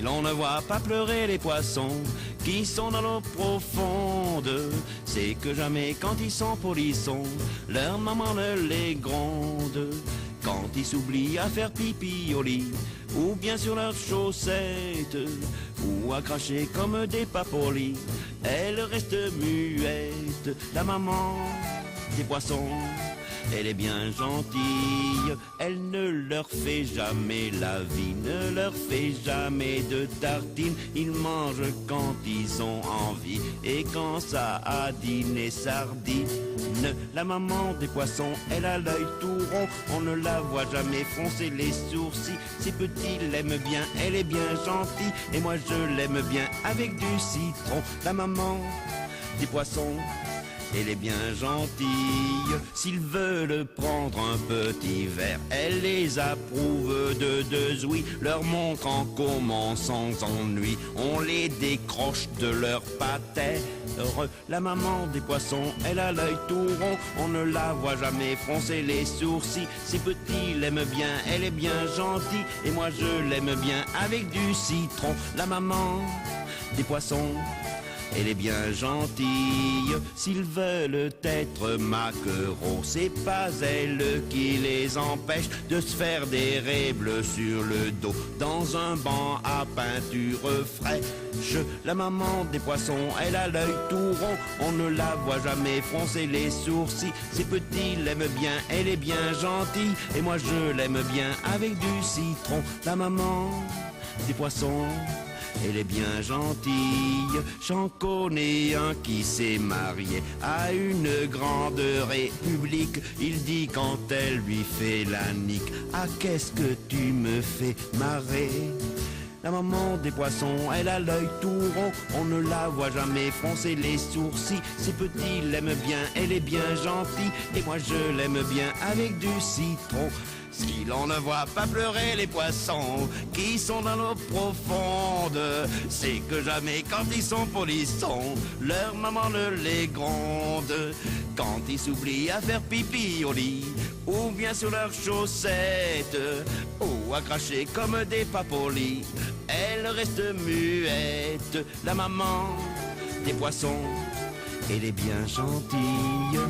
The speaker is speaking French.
Si l'on ne voit pas pleurer les poissons qui sont dans l'eau profonde, c'est que jamais quand ils sont polissons, leur maman ne les gronde. Quand ils s'oublient à faire pipi au lit, ou bien sur leurs chaussettes, ou à cracher comme des papolis, elle reste muette. La maman des poissons, elle est bien gentille, elle ne leur fait jamais la vie, ne leur fait jamais de tartines. Ils mangent quand ils ont envie, et quand ça a dîné sardines. La maman des poissons, elle a l'œil tout rond, on ne la voit jamais froncer les sourcils. Ses petits l'aiment bien, elle est bien gentille, et moi je l'aime bien avec du citron. La maman des poissons, elle est bien gentille. S'ils veulent prendre un petit verre, elle les approuve de deux ouïes, leur montrant comment sans ennui on les décroche de leur patère. La maman des poissons, elle a l'œil tout rond, on ne la voit jamais froncer les sourcils. Ses petits l'aiment bien, elle est bien gentille, et moi je l'aime bien avec du citron. La maman des poissons, elle est bien gentille. S'ils veulent être maquereaux, c'est pas elle qui les empêche de se faire des raies bleues sur le dos dans un banc à peinture fraîche. La maman des poissons, elle a l'œil tout rond, on ne la voit jamais froncer les sourcils. Ses petits l'aiment bien, elle est bien gentille, et moi je l'aime bien avec du citron. La maman des poissons, elle est bien gentille. J'en connais un qui s'est marié à une grande république. Il dit quand elle lui fait la nique: ah, qu'est-ce que tu me fais marrer. La maman des poissons, elle a l'œil tout rond, on ne la voit jamais froncer les sourcils. Ses petits l'aiment bien, elle est bien gentille, et moi je l'aime bien avec du citron. Si l'on ne voit pas pleurer les poissons qui sont dans l'eau profonde, c'est que jamais quand ils sont polissons, leur maman ne les gronde. Quand ils s'oublient à faire pipi au lit, ou bien sur leurs chaussettes, ou à cracher comme des papolis, elle reste muette. La maman des poissons, elle est bien gentille.